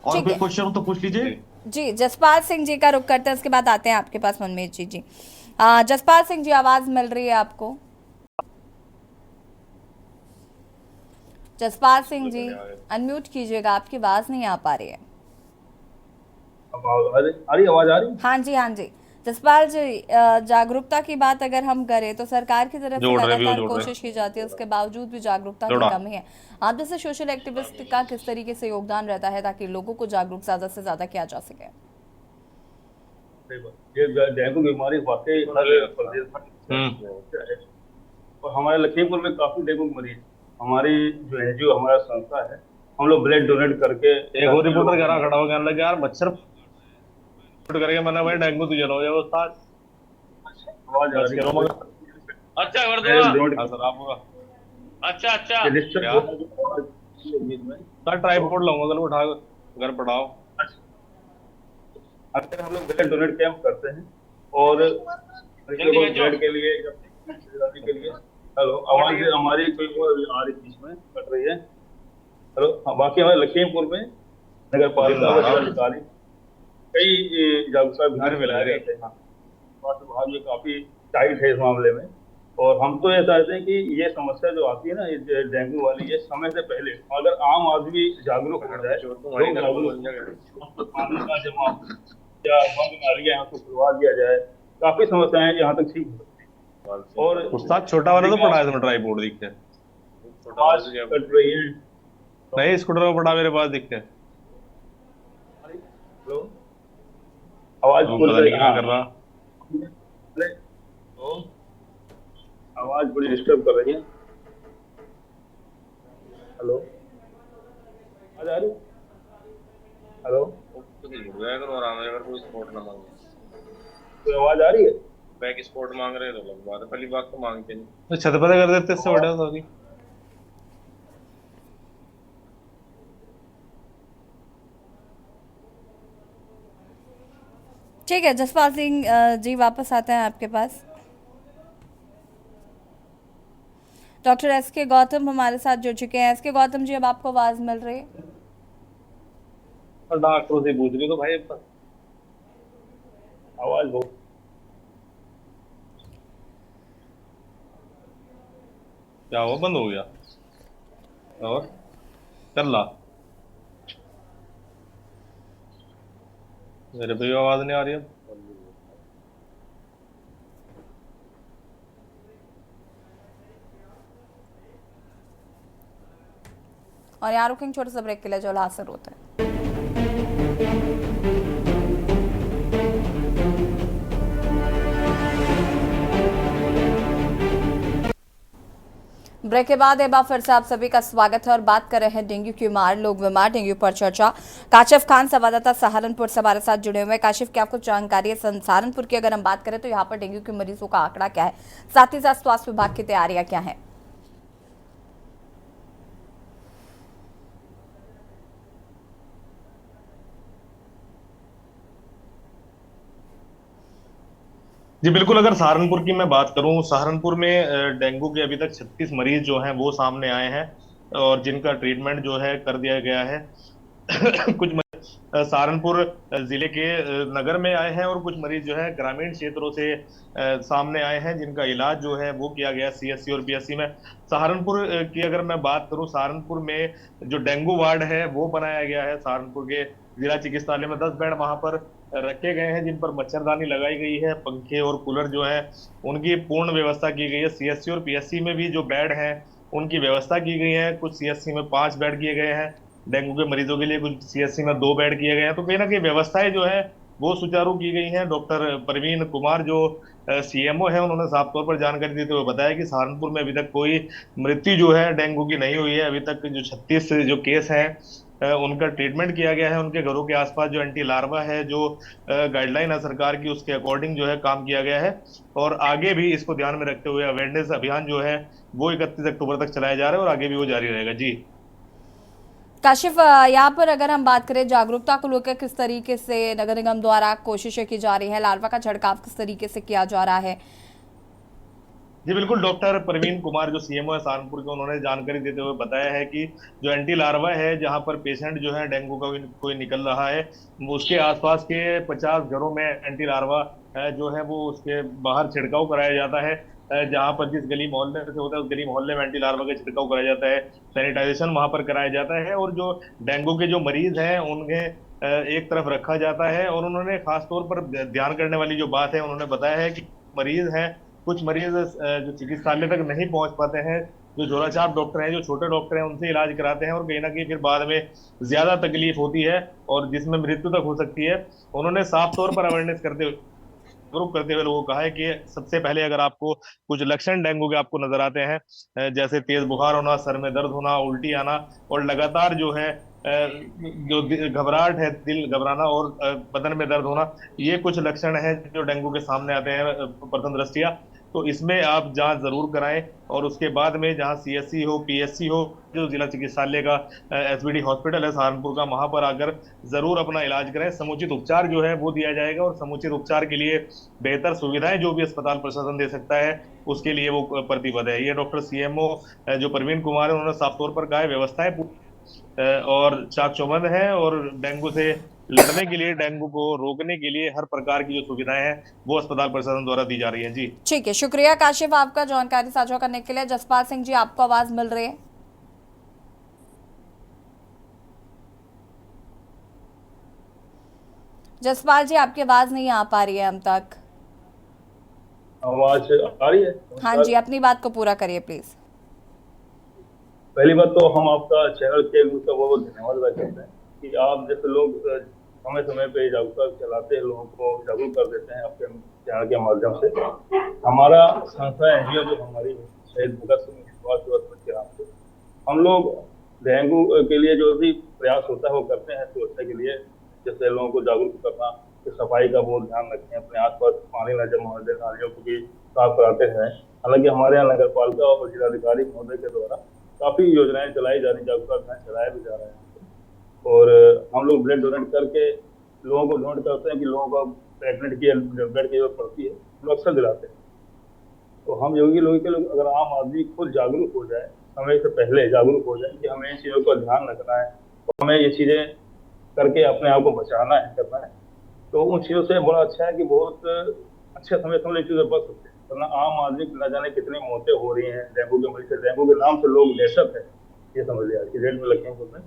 और कोई क्वेश्चन हो तो पूछ लीजिए। जी, जसपाल सिंह जी का रुख करते हैं, उसके बाद आते हैं आपके पास मनमीत जी। जसपाल सिंह जी, आवाज मिल रही है आपको? जसपाल सिंह जी अनम्यूट कीजिएगा, आपकी आवाज नहीं आ पा रही है। आवाज आ रही? हाँ जी। जसपाल जी, जागरूकता की बात अगर हम करें तो सरकार की तरफ से लगातार कोशिश की जाती है, उसके बावजूद भी जागरूकता की कमी है। आप जैसे सोशल एक्टिविस्ट का किस तरीके से योगदान रहता है ताकि लोगों को जागरूक ज्यादा से ज्यादा किया जा सके? ये डेंगू बीमारी वाकई और हमारे लखीमपुर में काफी डेंगू मरीज, हमारी जो एनजीओ हमारा संस्था है, हम लोग ब्लड डोनेट करके एक और रिपोर्टर कह रहा खड़ा हो, कहने लगे यार मच्छर करके मैंने भाई डेंगू तुझे हो जाए वो साथ आवाज आ रही है। अच्छा कर दो सर आप। अच्छा सर ट्राइपॉड लाऊंगा कल उठा घर पढ़ाओ। अक्सर हम लोग ब्लड डोनेट कैंप करते हैं और ब्लड के लिए हेलो आवाज हमारी कोई आ रही बीच में कट रही है। हेलो, बाकी हमारे लखीमपुर में नगर पालिका कई जागरूकता अभियान में लाए गए थे। स्वास्थ्य विभाग में काफी टाइट है इस मामले में और हम तो ये चाहते हैं कि ये समस्या जो आती है ना, ये डेंगू वाली, ये समय से पहले अगर आम आदमी जागरूक हो जाए, या बंद नालियां यहाँ को खुलवा दिया जाए, काफी समस्याएं यहाँ तक ठीक हो सकती है। और उस्ताद छोटा वाला तो पढ़ा है इसमें ट्राइपॉड दिखते हैं, कट रही है नहीं, स्कूटर में पड़ा मेरे पास दिखते हैं। हेलो, आवाज क्या कर रहा, आवाज बड़ी डिस्टर्ब कर रही है। हेलो, आवाज आ रही? हेलो, कोई आवाज आ रही है? बैक स्पॉट मांग रहे हैं तो लगवा दो, पहली बात तो मांगते नहीं। तो छत पर कर देते इससे बड़ा सॉरी। ठीक है जसपाल सिंह जी, वापस आते हैं आपके पास। Doctor S K. गौतम हमारे साथ जुड़ चुके हैं। एस.के. गौतम जी, अब आपको आवाज मिल रही है? और डॉक्टरों से पूछ रही तो भाई आवाज बहुत क्या हुआ, बंद हो गया और चल रहा? मेरे पे आवाज नहीं आ रही है। और यहाँ रुकेंगे छोटे से ब्रेक के लिए, जो लासर होता है। ब्रेक के बाद एक बार फिर से आप सभी का स्वागत है और बात कर रहे हैं डेंगू की मार, लोग बीमार, डेंगू पर चर्चा। काशिफ खान संवाददाता सहारनपुर से हमारे साथ जुड़े हुए हैं। काशिफ, क्या कुछ जानकारी है सहारनपुर की? अगर हम बात करें तो यहाँ पर डेंगू के मरीजों का आंकड़ा क्या है, साथ ही साथ स्वास्थ्य विभाग की तैयारियां क्या है? जी बिल्कुल, अगर सहारनपुर की मैं बात करूं, सहारनपुर में डेंगू के अभी तक 36 मरीज जो हैं वो सामने आए हैं और जिनका ट्रीटमेंट जो है कर दिया गया है। कुछ सहारनपुर जिले के नगर में आए हैं और कुछ मरीज जो है ग्रामीण क्षेत्रों से सामने आए हैं, जिनका इलाज जो है वो किया गया सीएससी और पीएससी में। सहारनपुर की अगर मैं बात करूं, सहारनपुर में जो डेंगू वार्ड है वो बनाया गया है। सहारनपुर के जिला चिकित्सालय में 10 बेड वहां पर रखे गए हैं, जिन पर मच्छरदानी लगाई गई है, पंखे और कूलर जो है उनकी पूर्ण व्यवस्था की गई है। सीएससी और पीएससी में भी जो बेड हैं उनकी व्यवस्था की गई है। कुछ सीएससी में 5 बेड किए गए हैं डेंगू के मरीजों के लिए, कुछ सीएससी में 2 बेड किए गए हैं। तो कहीं ना कहीं व्यवस्थाएं जो है वो सुचारू की गई हैं। डॉक्टर प्रवीण कुमार जो सीएमओ है, उन्होंने साफ तौर पर जानकारी देते हुए बताया कि सहारनपुर में अभी तक कोई मृत्यु जो है डेंगू की नहीं हुई है। अभी तक जो 36 जो केस हैं उनका ट्रीटमेंट किया गया है। उनके घरों के आसपास जो एंटी लार्वा है, जो गाइडलाइन है सरकार की, उसके अकॉर्डिंग जो है काम किया गया है। और आगे भी इसको ध्यान में रखते हुए अवेयरनेस अभियान जो है वो 31 अक्टूबर तक चलाया जा रहा है और आगे भी वो जारी रहेगा। जी काशिफ, यहाँ पर अगर हम बात करें जागरूकता को लेकर, किस तरीके से नगर निगम द्वारा कोशिशें की जा रही है, लार्वा का छिड़काव किस तरीके से किया जा रहा है? जी बिल्कुल, डॉक्टर प्रवीण कुमार जो सीएमओ है सहारनपुर के, उन्होंने जानकारी देते हुए बताया है कि जो एंटी लार्वा है, जहां पर पेशेंट जो है डेंगू का कोई निकल रहा है, उसके आसपास के 50 घरों में एंटी लार्वा जो है वो उसके बाहर छिड़काव कराया जाता है। जहां पर जिस गली मोहल्ले से होता है उस गली मोहल्ले में एंटी लार्वा का छिड़काव कराया जाता है, सैनिटाइजेशन वहां पर कराया जाता है और जो डेंगू के जो मरीज हैं उन्हें एक तरफ रखा जाता है। और उन्होंने खास तौर पर ध्यान करने वाली जो बात है, उन्होंने बताया है कि मरीज हैं, कुछ मरीज जो चिकित्सालय तक नहीं पहुंच पाते हैं, जो झोलाछाप डॉक्टर हैं, जो छोटे डॉक्टर हैं, उनसे इलाज कराते हैं और कहीं ना कहीं फिर बाद में ज्यादा तकलीफ होती है और जिसमें मृत्यु तक हो सकती है। उन्होंने साफ तौर पर अवेयरनेस करते हुए लोगों को कहा है कि सबसे पहले अगर आपको कुछ लक्षण डेंगू के आपको नजर आते हैं, जैसे तेज बुखार होना, सर में दर्द होना, उल्टी आना और लगातार जो है जो घबराहट है, दिल घबराना और बदन में दर्द होना, ये कुछ लक्षण है जो डेंगू के सामने आते हैं प्रथम दृष्टया। तो इसमें आप जांच जरूर कराएं और उसके बाद में जहां सीएससी हो, पीएससी हो, जो जिला चिकित्सालय का एसबीडी हॉस्पिटल है सहारनपुर का, वहां पर आकर जरूर अपना इलाज करें। समुचित उपचार जो है वो दिया जाएगा और समुचित उपचार के लिए बेहतर सुविधाएं जो भी अस्पताल प्रशासन दे सकता है उसके लिए वो प्रतिबद्ध है। ये डॉक्टर सीएमओ जो प्रवीण कुमार है, उन्होंने साफ तौर पर कहा है व्यवस्थाएं और चाक चौबंद है और डेंगू से लड़ने के लिए, डेंगू को रोकने के लिए हर प्रकार की जो सुविधाएं हैं वो अस्पताल प्रशासन द्वारा दी जा रही है। जी ठीक है, शुक्रिया काशिफ आपका जानकारी साझा करने के लिए। जसपाल सिंह जी, आपको आवाज मिल रही है? जसपाल जी, आपकी आवाज नहीं आ पा रही है हम तक। आवाज आ रही है? हाँ जी, अपनी बात को पूरा करिए प्लीज। पहली बात तो हम आपका चैनल के बहुत बहुत धन्यवाद व्यक्त करते हैं कि आप जैसे लोग समय समय पे जागरूकता चलाते हैं, लोगों को जागरूक कर देते हैं आपके चैनल के माध्यम से। हमारा संस्था एनजीओ जो हमारी शहीद भगत सिंह स्वास्थ्य के नाम से हम लोग डेंगू के लिए जो भी प्रयास होता है वो करते हैं सुरक्षा के लिए, जैसे लोगों को जागरूक करना, कि सफाई का बहुत ध्यान रखें, अपने आसपास पानी न जमा हो जाए, नालियों को भी साफ कराते हैं। हालांकि हमारे यहाँ नगर पालिका और जिलाधिकारी महोदय के द्वारा काफी योजनाएं चलाई जा रही, जागरूकता अभियान चलाया भी जा रहा है। और हम लोग ब्लड डोनेट करके लोगों को डोनेट करते हैं कि लोगों को प्रेगनेंट की ब्लड की जरूरत पड़ती है, हम अक्सर दिलाते हैं। तो हम योगी लोग के लोग अगर आम आदमी खुद जागरूक हो जाए, समय से पहले जागरूक हो जाए कि हमें इन चीज़ों का ध्यान रखना है और हमें ये चीज़ें करके अपने आप को बचाना है, करना है, तो उन चीज़ों से बड़ा अच्छा है कि बहुत अच्छे समय से चीज़ें बच सकते हैं। वरना आम आदमी न जाने कितनी मौतें हो रही हैं डेंगू के मरीज से। डेंगू के नाम से लोग दहशत है, ये समझ लिया आज की डेट में लखीमपुर में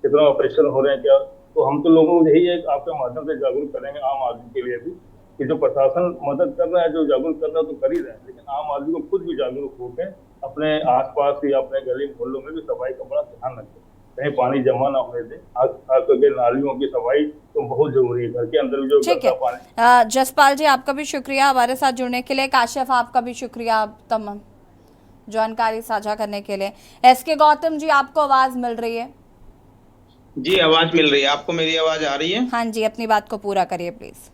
कितना ऑपरेशन हो रहे हैं क्या। तो हम तो लोगों को यही एक आपके माध्यम से जागरूक करेंगे आम आदमी के लिए भी कि जो प्रशासन मदद कर रहा है, जो जागरूक कर रहा है तो कर ही रहे हैं, लेकिन आम आदमी को खुद भी जागरूक होकर अपने आसपास या अपने गली मोहल्लों में भी सफाई का बड़ा ध्यान रखें, कहीं पानी जमा ना होने दें। खास करके नालियों की सफाई तो बहुत जरूरी है, घर के अंदर भी जो ठीक है। पानी। जसपाल जी आपका भी शुक्रिया हमारे साथ जुड़ने के लिए। काशिफ आपका भी शुक्रिया तमाम जानकारी साझा करने के लिए। एसके गौतम जी आपको आवाज मिल रही है? जी आवाज मिल रही है, आपको मेरी आवाज आ रही है? हाँ जी, अपनी बात को पूरा करिए प्लीज।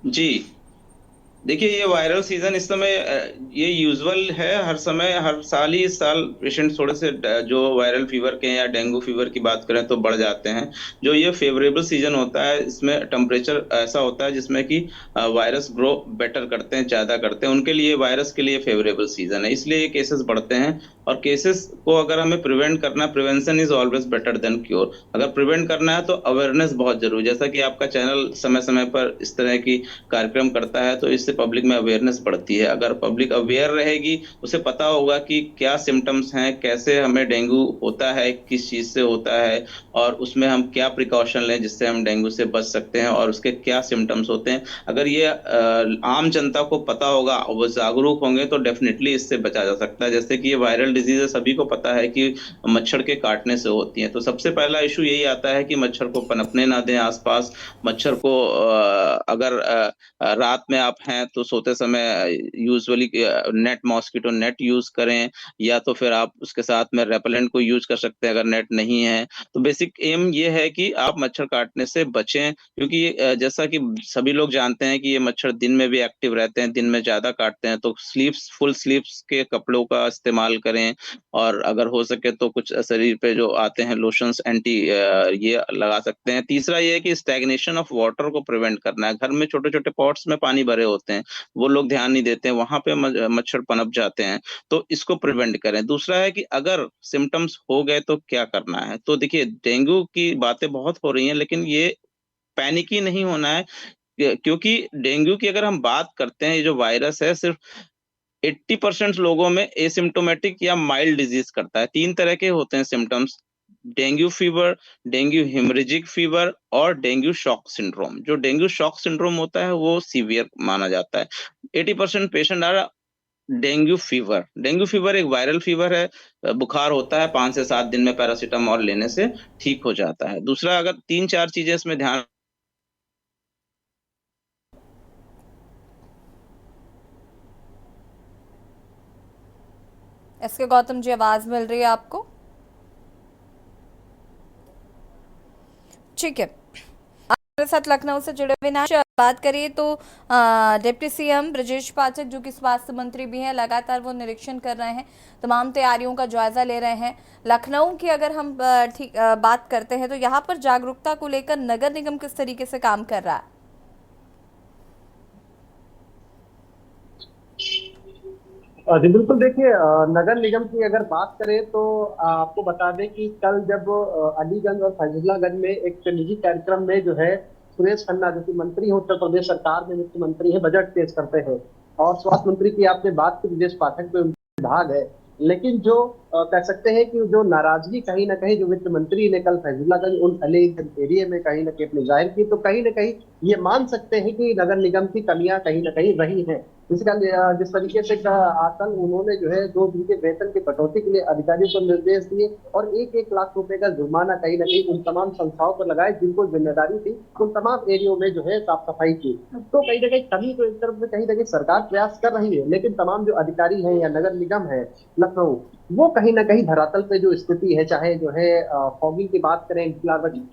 जी देखिए, ये वायरल सीजन इस समय ये यूजुअल है, हर समय हर साल ही इस साल पेशेंट थोड़े से जो वायरल फीवर के या डेंगू फीवर की बात करें तो बढ़ जाते हैं। जो ये फेवरेबल सीजन होता है, इसमें टेम्परेचर ऐसा होता है जिसमें कि वायरस ग्रो बेटर करते हैं, ज्यादा करते हैं, उनके लिए वायरस के लिए फेवरेबल सीजन है, इसलिए ये केसेस बढ़ते हैं। और केसेस को अगर हमें प्रिवेंट करना, prevention is always better than cure. अगर प्रिवेंट करना है तो अवेयरनेस बहुत जरूरी है, जैसा कि आपका चैनल समय समय पर इस तरह की कार्यक्रम करता है, तो इससे पब्लिक में अवेयरनेस बढ़ती है। अगर पब्लिक अवेयर रहेगी, उसे पता होगा कि क्या सिम्टम्स हैं, कैसे हमें डेंगू होता है, किस चीज से होता है, और उसमें हम क्या प्रिकॉशन लें जिससे हम डेंगू से बच सकते हैं, और उसके क्या सिम्टम्स होते हैं। अगर ये आम जनता को पता होगा और वो जागरूक होंगे तो डेफिनेटली इससे बचा जा सकता है। जैसे कि ये वायरल डिजीज सभी को पता है कि मच्छर के काटने से होती हैं, तो सबसे पहला इशू यही आता है कि मच्छर को पनपने ना दें आसपास। मच्छर को अगर रात में आप हैं तो सोते समय usually net, mosquito net use करें, या तो फिर आप उसके साथ में रेपेलेंट को यूज कर सकते हैं अगर नेट नहीं है। तो बेसिक एम ये है कि आप मच्छर काटने से बचें, क्योंकि जैसा कि सभी लोग जानते हैं कि ये मच्छर दिन में भी एक्टिव रहते हैं, दिन में ज्यादा काटते हैं। तो स्लीव्स, फुल स्लीव्स के कपड़ों का इस्तेमाल करें, और अगर हो सके तो कुछ शरीर पे जो आते हैं लोशंस एंटी, ये लगा सकते हैं। तीसरा ये है कि स्टैग्नेशन ऑफ वाटर को प्रिवेंट करना है। घर में छोटे छोटे पॉट्स में पानी भरे होते हैं, वो लोग ध्यान नहीं देते हैं, वहां पे मच्छर पनप जाते हैं, तो इसको प्रिवेंट करें। दूसरा है कि अगर सिम्टम्स हो गए तो क्या करना है। तो देखिए, डेंगू की बातें बहुत हो रही हैं, लेकिन ये पैनिक ही नहीं होना है, क्योंकि डेंगू की अगर हम बात करते हैं, ये जो वायरस है सिर्फ 80% लोगों में एसिम्टोमेटिक या माइल्ड डिजीज करता है। 3 तरह के होते हैं symptoms: dengue fever, dengue haemorrhagic fever और डेंगू शॉक सिंड्रोम। जो डेंगू शॉक सिंड्रोम होता है वो सीवियर माना जाता है। 80% पेशेंट आ डेंगू फीवर। डेंगू फीवर एक वायरल फीवर है, बुखार होता है, 5 से 7 दिन में पैरासीटामोल लेने से ठीक हो जाता है। दूसरा, अगर 3-4 चीजें इसमें ध्यान एसके गौतम जी आवाज मिल रही है आपको? ठीक है, हमारे साथ लखनऊ से जुड़े हुए ना बात करिए तो डिप्टी सीएम ब्रजेश पाठक, जो कि स्वास्थ्य मंत्री भी हैं, लगातार वो निरीक्षण कर रहे हैं, तमाम तैयारियों का जायजा ले रहे हैं। लखनऊ की अगर हम बात करते हैं तो यहाँ पर जागरूकता को लेकर नगर निगम किस तरीके से काम कर रहा है? जी बिल्कुल, देखिए नगर निगम की अगर बात करें तो आपको बता दें कि कल जब अलीगंज और फैजलागंज में एक निजी कार्यक्रम में जो है सुरेश खन्ना, जो कि मंत्री हैं उत्तर प्रदेश सरकार में, वित्त मंत्री है, बजट पेश करते हैं, और स्वास्थ्य मंत्री की आपने बात की, ब्रजेश पाठक पे उनका भाग है। लेकिन जो कह सकते हैं कि जो नाराजगी कहीं ना कहीं जो वित्त मंत्री ने कल फैजलागंज उन अलीगंज एरिया में कहीं ना कहीं अपनी जाहिर की, तो कहीं ना कहीं ये मान सकते हैं कि नगर निगम की कमियां कहीं ना कहीं रही हैं। जिस तरीके से कल उन्होंने जो है 2 दिन के वेतन की कटौती के लिए अधिकारियों को निर्देश दिए और 1-1 लाख रुपए का जुर्माना कहीं ना कहीं उन तमाम संस्थाओं पर लगाए जिनको जिम्मेदारी थी उन तमाम एरियो में जो है साफ सफाई की। तो कहीं ना कहीं कमी तो एक तरफ से कहीं ना कहीं सरकार प्रयास कर रही है, लेकिन तमाम जो अधिकारी हैं या नगर निगम है लखनऊ, वो कहीं ना कहीं धरातल पे जो स्थिति है, चाहे जो है फॉगिंग की बात करें,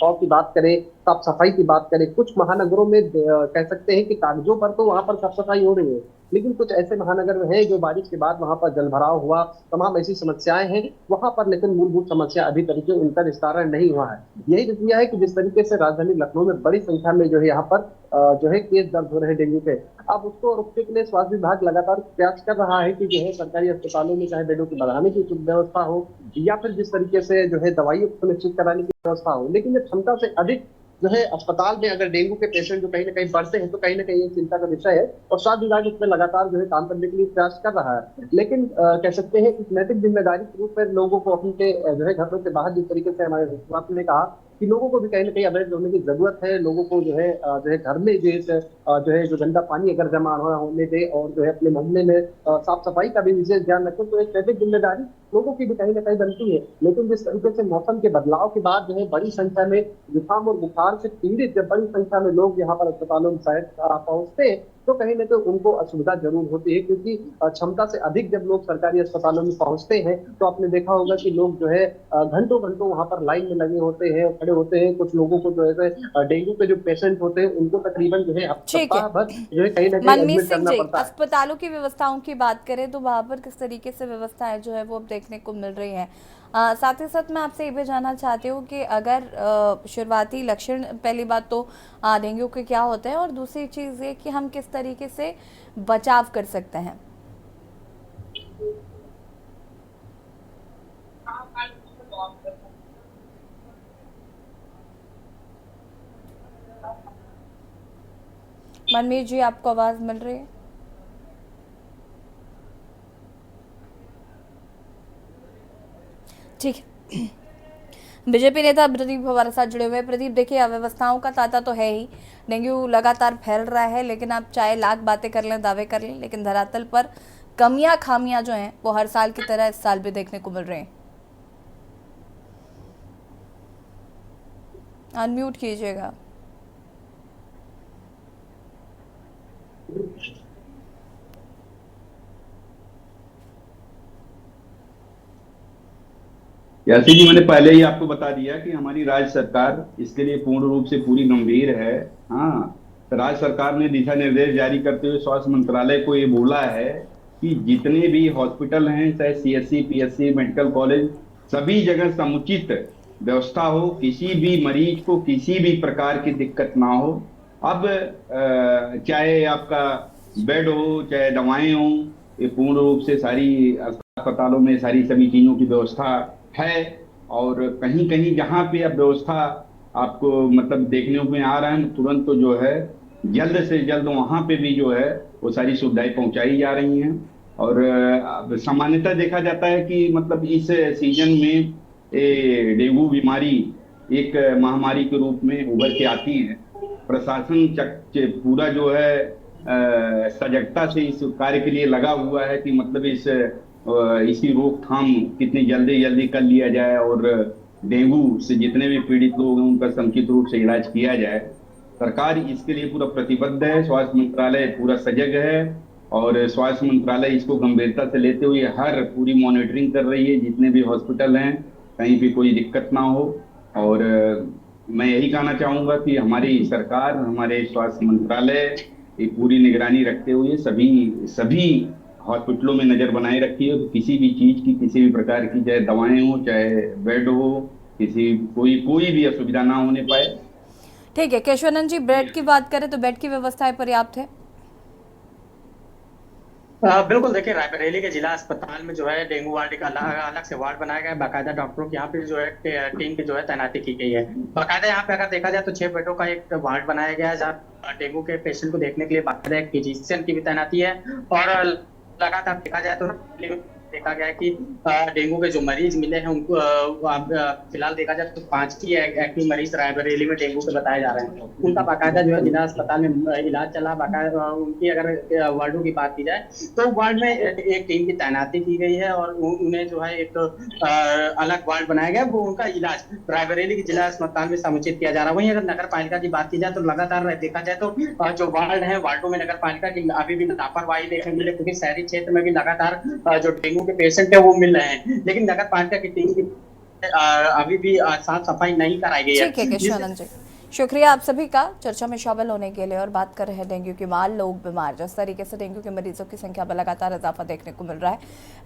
फॉग की बात करें, साफ सफाई की बात करें, कुछ महानगरों में कह सकते हैं कि कागजों पर तो वहां पर साफ सफाई हो रही है, लेकिन कुछ ऐसे महानगर हैं जो बारिश के बाद वहां पर जलभराव हुआ, तमाम ऐसी समस्याएं हैं वहां पर, लेकिन मूलभूत समस्या अभी तरीके उनका निस्तारण नहीं हुआ है। यही नतीजा है कि जिस तरीके से राजधानी लखनऊ में बड़ी संख्या में जो है यहाँ पर जो है केस दर्ज हो रहे हैं डेंगू के। अब उसको रोकने के लिए स्वास्थ्य विभाग लगातार प्रयास कर रहा है कि जो है सरकारी अस्पतालों में चाहे बेडों की बढ़ाने की व्यवस्था हो या फिर जिस तरीके से जो है दवाइयों को सुनिश्चित कराने की व्यवस्था हो, लेकिन जब क्षमता से अधिक जो है अस्पताल में अगर डेंगू के पेशेंट जो कहीं ना कहीं बढ़ते हैं तो कहीं ना कहीं ये चिंता का विषय है, और स्वास्थ्य विभाग इसमें लगातार जो है काम करने के लिए प्रयास कर रहा है। लेकिन कह सकते हैं कि नैतिक जिम्मेदारी के रूप में लोगों को अपने जो है घरों से बाहर, जिस तरीके से हमारे स्वास्थ्य ने कहा कि लोगों को भी कहीं ना कहीं अवेयर होने की जरूरत है, लोगों को जो है घर में जो गंदा पानी अगर जमा होने दे और जो है अपने मोहल्ले में साफ सफाई का भी विशेष ध्यान रखें, तो एक नैतिक जिम्मेदारी लोगों की भी कहीं ना कहीं बनती है। लेकिन जिस तरीके से मौसम के बदलाव के बाद जो है बड़ी संख्या में जुकाम और बुखार से पीड़ित जब बड़ी संख्या में लोग यहाँ पर अस्पतालों में शायद पहुंचते हैं तो कहीं ना कहीं उनको असुविधा जरूर होती है, क्योंकि क्षमता से अधिक जब लोग सरकारी अस्पतालों में पहुंचते हैं तो आपने देखा होगा कि लोग जो है घंटों घंटों वहां पर लाइन में लगे होते हैं, खड़े होते हैं। कुछ लोगों को जो है डेंगू के जो पेशेंट होते हैं उनको तकरीबन जो है सप्ताह भर जो है कहीं ना कहीं मनमीत एडमिट सिंह करना जी, पड़ता है। अस्पतालों की व्यवस्थाओं की बात करें तो वहाँ पर किस तरीके से व्यवस्थाएं जो है वो अब देखने को मिल रही हैं। साथ ही साथ मैं आपसे ये भी जानना चाहती हूँ कि अगर शुरुआती लक्षण, पहली बात तो डेंगू के क्या होते हैं और दूसरी चीज़ ये कि हम किस तरीके से बचाव कर सकते हैं। मनमीत जी, आपको आवाज मिल रही है? ठीक है, बीजेपी नेता प्रदीप हमारे साथ जुड़े हुए हैं। प्रदीप, देखिए अव्यवस्थाओं का तांता तो है ही, डेंगू लगातार फैल रहा है, लेकिन आप चाहे लाख बातें कर लें, दावे कर लें, लेकिन धरातल पर कमियां खामियां जो हैं वो हर साल की तरह इस साल भी देखने को मिल रहे हैं। अनम्यूट कीजिएगा। यासी जी, मैंने पहले ही आपको बता दिया कि हमारी राज्य सरकार इसके लिए पूर्ण रूप से पूरी गंभीर है। हाँ, राज्य सरकार ने दिशा निर्देश जारी करते हुए स्वास्थ्य मंत्रालय को ये बोला है कि जितने भी हॉस्पिटल हैं, चाहे सीएससी, पीएससी, मेडिकल कॉलेज, सभी जगह समुचित व्यवस्था हो, किसी भी मरीज को किसी भी प्रकार की दिक्कत ना हो। अब चाहे आपका बेड हो, चाहे दवाएं हो, ये पूर्ण रूप से सारी अस्पतालों में सारी सभी चीजों की व्यवस्था है। और कहीं कहीं जहां पे अब व्यवस्था आपको मतलब देखने में आ रहा है, तुरंत तो जो है जल्द से जल्द वहां पे भी जो है वो सारी सुविधाएं पहुंचाई जा रही हैं। और सामान्यतः देखा जाता है कि मतलब इस सीजन में डेंगू बीमारी एक महामारी के रूप में उभर के आती है। प्रशासन पूरा जो है सजगता से इस कार्य के लिए लगा हुआ है कि मतलब इसकी रोकथाम कितनी जल्दी कर लिया जाए और डेंगू से जितने भी पीड़ित लोग हैं उनका समुचित रूप से इलाज किया जाए। सरकार इसके लिए पूरा प्रतिबद्ध है, स्वास्थ्य मंत्रालय पूरा सजग है और स्वास्थ्य मंत्रालय इसको गंभीरता से लेते हुए हर पूरी मॉनिटरिंग कर रही है, जितने भी हॉस्पिटल हैं कहीं भी कोई दिक्कत ना हो। और मैं यही कहना चाहूंगा कि हमारी सरकार, हमारे स्वास्थ्य मंत्रालय ये पूरी निगरानी रखते हुए सभी हॉस्पिटलों में नजर बनाए रखी है। तो किसी भी चीज की, किसी भी प्रकार की, चाहे दवाएं हो, चाहे बेड हो, कोई भी असुविधा ना होने पाए। ठीक है केशवानंद जी, बेड की बात करें तो बेड की व्यवस्थाएं पर्याप्त है? बिल्कुल, देखिए रायबरेली के जिला अस्पताल में जो है डेंगू वार्ड का अलग से वार्ड बनाया गया है। बाकायदा डॉक्टरों की यहाँ पे जो है टीम की जो है तैनाती की गई है। बाकायदा यहाँ पे अगर देखा जाए तो 6 बेडों का एक वार्ड बनाया गया है जहाँ डेंगू के पेशेंट को देखने के लिए बाकायदा एक फिजिशियन की भी तैनाती है। और लगातार देखा जाए तो देखा गया है कि डेंगू के जो मरीज मिले हैं उनको फिलहाल देखा जाए तो 5 की एक्टिव मरीज रायबरेली में डेंगू के बताए जा रहे हैं। उनका बाकायदा जो है जिला अस्पताल में इलाज चला। बाकायदा उनकी अगर वार्डों की बात की जाए तो वार्ड में एक टीम की तैनाती की गई है और उन्हें जो है एक अलग वार्ड बनाया गया, वो उनका इलाज रायबरेली के जिला अस्पताल में समुचित किया जा रहा है। वहीं अगर नगर पालिका की बात की जाए तो लगातार देखा जाए तो जो वार्ड है, वार्डों में नगर पालिका की अभी भी लापरवाही देखने मिले, क्योंकि शहरी क्षेत्र में भी लगातार जो डेंगू डेंगू के पेशेंट है वो मिल रहे हैं, लेकिन नगर पालिका की टीम की अभी भी साफ सफाई नहीं कराई गई है। ठीक है केशवानंद जी, शुक्रिया आप सभी का चर्चा में शामिल होने के लिए। और बात कर रहे हैं डेंगू की मार, लोग बीमार, जिस तरीके से डेंगू के मरीजों की संख्या में लगातार इजाफा देखने को मिल रहा है,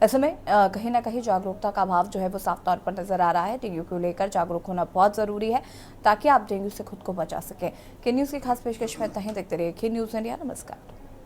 ऐसे में कहीं ना कहीं जागरूकता का अभाव जो है वो साफ तौर पर नजर आ रहा है। डेंगू को लेकर जागरूक होना बहुत जरूरी है ताकि आप डेंगू से खुद को बचा सकें। के न्यूज़ की खास पेशकश में इतना ही। देखते रहिए के न्यूज़ इंडिया। नमस्कार।